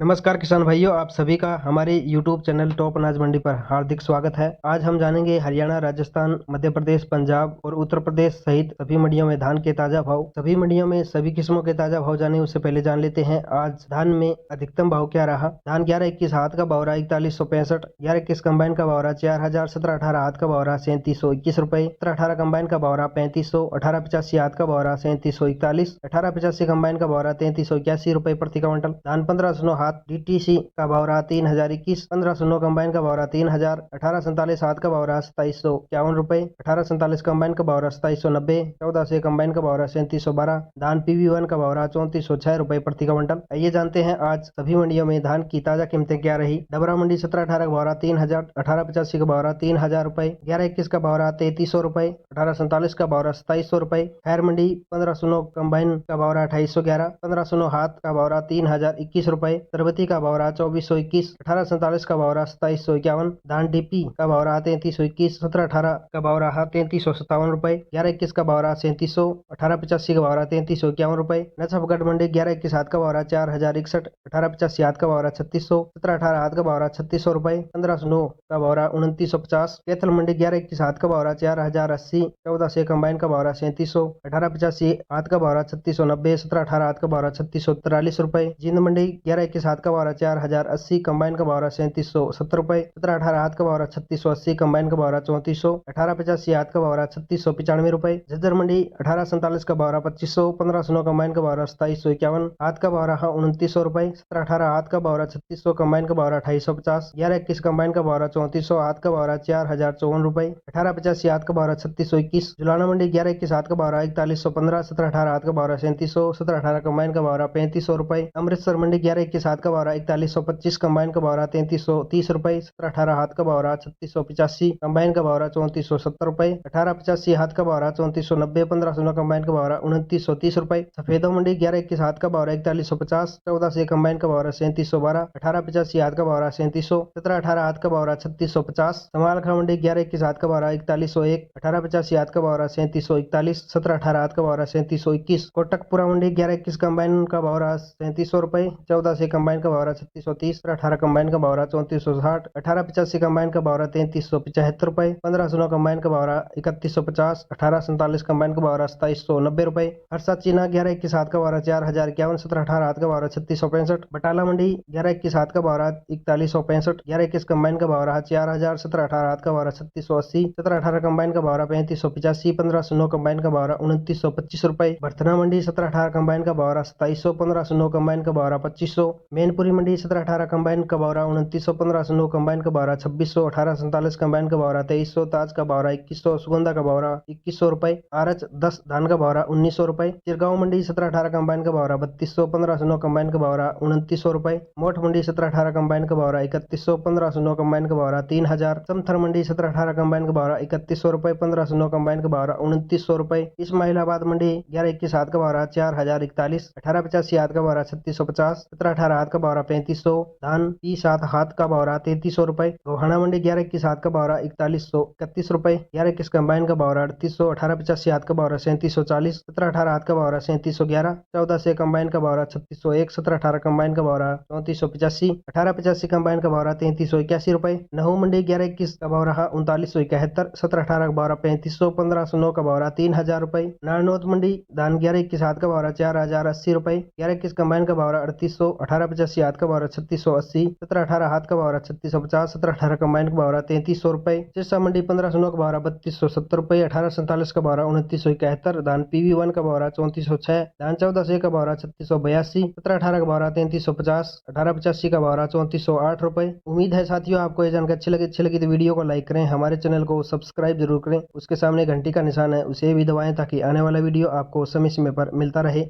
नमस्कार किसान भाइयों, आप सभी का हमारे YouTube चैनल टॉप अनाज मंडी पर हार्दिक स्वागत है। आज हम जानेंगे हरियाणा, राजस्थान, मध्य प्रदेश, पंजाब और उत्तर प्रदेश सहित सभी मंडियों में धान के ताजा भाव। सभी मंडियों में सभी किस्मों के ताजा भाव जाने उससे पहले जान लेते हैं आज धान में अधिकतम भाव क्या रहा। धान 11-21 हाथ का भाव रहा 4165, 11-21 कंबाइन का भाव रहा 4000, 17-18 हाथ का भाव रहा 3721 रुपए, 17-18 कंबाइन का भाव रहा 3500, 18-85 हाथ का भाव रहा 3741, 18-85 कंबाइन का भाव रहा 3381 रुपए प्रति क्विंटल। धान 1500 हाथ डीटीसी का भाव रहा 3021, 1500 कंबाइन का भाव रहा 3000, 1847 हाथ का भाव रहा 2751 रुपए, 1847 कंबाइन का भाव रहा 2790, 14 से कंबाइन का भाव रहा 3712। धान PV1 का भाव रहा 3406 रुपए प्रति क्विंटल। आइए जानते हैं आज सभी मंडियों में धान की ताजा कीमतें क्या रही। डबरा मंडी 17-18 का भाव रहा 3000, 1885 का भाव रहा 3000 रुपए, 11-21 का भाव रहा 3300 रुपए, 1847 का भाव रहा 2700 रुपए। खैर मंडी 1500 कंबाइन का भाव रहा 2811, 1500 हाथ का भाव रहा 3021 रुपए, तिरबती का भाव रहा 2421, 1847 का भाव रहा 2751। धान डीपी का भाव रहा 3321, 17-18 का भाव रहा 3357 रुपए, 11-21 का भाव रहा 3700, 1885 का भाव रहा 3351 रुपए। नसफगढ़ मंडी 11-21 हाथ का भाव रहा 4061, 1885 हाथ का भाव रहा 3600, 17-18 हाथ का भाव रहा 3600 रुपए, 1500 का भाव रहा 2950। कैथल मंडी 11-21 हाथ का भाव रहा 4080, 14 से कंबाइन का भाव रहा 3700, 1885 हाथ का भाव रहा 3690, 17-18 हाथ का भाव रहा 3643 रुपए। जींद मंडी 11-21 हाथ का भाव रहा 4080, कंबाइन का भाव रहा 3770 रुपए, 17-18 हाथ का भाव रहा 3680, कंबाइन का भाव रहा 3400, 1885 हाथ का भाव रहा 3695 रुपए। झज्जर मंडी 1847 का भाव रहा 2500, 1500 कंबाइन का भाव रहा 2751, हाथ का भाव रहा 2900 रुपए, 17-18 हाथ का भाव रहा 3600, कंबाइन का भाव रहा 2850, 11-21 कंबाइन का भाव रहा 3400, हाथ का भाव रहा 4054 रुपए, 1885 हाथ का भाव रहा 3621। जुलाना मंडी 11-21 हाथ का भाव रहा 4115, 17-18 हाथ का भाव रहा 3700, 17-18 कंबाइन का भाव रहा 3500 रुपए। अमृतसर मंडी 11-21 हाथ का भाव रहा 4125, कंबाइन का भाव रहा 3330 रुपए, 17-18 हाथ का भाव रहा 3685, कंबाइन का भाव रहा 3470 रुपए, 1885 हाथ का भाव रहा 3490, 1500 कंबाइन का भाव रहा 2930 रुपए। सफेदों मंडी 11-21 हाथ का भाव रहा 4150, 14 से कंबाइन का भाव रहा 3712, 1885 हाथ का भाव रहा 3700, 17-18 हाथ का भाव रहा 3650। समालखा मंडी 11-21 हाथ का भाव रहा 4101, 1885 हाथ का भाव रहा 3741, 17-18 हाथ का भाव रहा 3721। कोटकपुरा मंडी 11-21 कंबाइन का भाव रहा 3700 रुपए, 14 से कंबाइन का भाव रहा 3630, 18 कंबाइन का भाव रहा 3460, 1885 कंबाइन का भाव रहा 3375 रुपए, 1500 कंबाइन का भाव रहा 3150, 1847 कंबाइन का भाव रहा 2790 रुपए। हरसा चीना 11-21 हाथ का भाव रहा 4051, 17-18 हाथ का भाव रहा 3665। बटाला मंडी 11-21 हाथ का भाव रहा 4165, 11-21 कंबाइन का भाव रहा 4000, 17-18 हाथ का भाव रहा 3680, 17-18 कंबाइन का भाव रहा 3585, 1500 कंबाइन का भाव रहा 2925 रुपए। भरथना मंडी 17-18 कंबाइन का भाव रहा 2700, 1500 कंबाइन का भाव रहा 2500। मैनपुरी मंडी 17-18 कंबाइन का भाव रहा 2900, 1500 कंबाइन का भाव रहा 2600, 1847 कंबाइन का भाव रहा 2300, ताज का भाव रहा 2100, सुगंधा का भाव रहा 2100 रुपए। आरच 10 धान का भाव रहा 1900 रुपए। चिरगांव मंडी 17-18 कंबाइन का भाव रहा 3200, 1500 कंबाइन का भाव रहा 2900 रुपए। मोठ मंडी 17-18 कंबाइन का भाव रहा 3100, 1500 कंबाइन का भाव रहा 3000। समथर मंडी 17-18 कंबाइन का भाव रहा 3100 रुपए, 1500 कंबाइन का भाव रहा 2900 रुपए। इस्माइलाबाद मंडी 11-21 हाथ का भाव रहा 4041, 1885 हाथ का भाव रहा 3650, 17-18 हाथ का भाव रहा 3500। धान 30 हाथ का भाव रहा 3300 रुपए। गोहाना मंडी 11-21 हाथ का भाव रहा 4131 रुपए, 11-21 कंबाइन का भाव रहा 3800, 1885 हाथ का भाव रहा 3740, 17-18 हाथ का भाव रहा 3711, 14 से कंबाइन का भाव रहा 3601, 17-18 कंबाइन का भाव रहा 3485, 1885 कंबाइन का भाव रहा 3381 रुपए। नहू मंडी 11-21 का भाव रहा 3971, 17-18 का भाव रहा 3500, 1509 का भाव रहा 3000 रुपए। नारनौत मंडी धान 11-21 हाथ का भाव रहा 4080 रुपए, 11-21 कंबाइन का भाव रहा 3800, 1885 हाथ का भाव रहा 3680, 17-18 हाथ का भाव रहा 3650, 17-18 कंबाइन का भाव रहा 3300 रुपए। सिरसा मंडी 1500 का भाव रहा 3270 रुपए, 1847 का भाव रहा 2971, धान PV1 का भाव रहा 3406, धान 14 से का भाव रहा 3682, 17-18 का भाव रहा 3350, 1885 का भाव रहा 3408 रुपए। उम्मीद है साथियों आपको ये जानकारी अच्छी लगी तो वीडियो को लाइक करें, हमारे चैनल को सब्सक्राइब जरूर करें, उसके सामने घंटी का निशान है उसे भी दबाएं ताकि आने वाला वीडियो आपको समय समय पर मिलता रहे।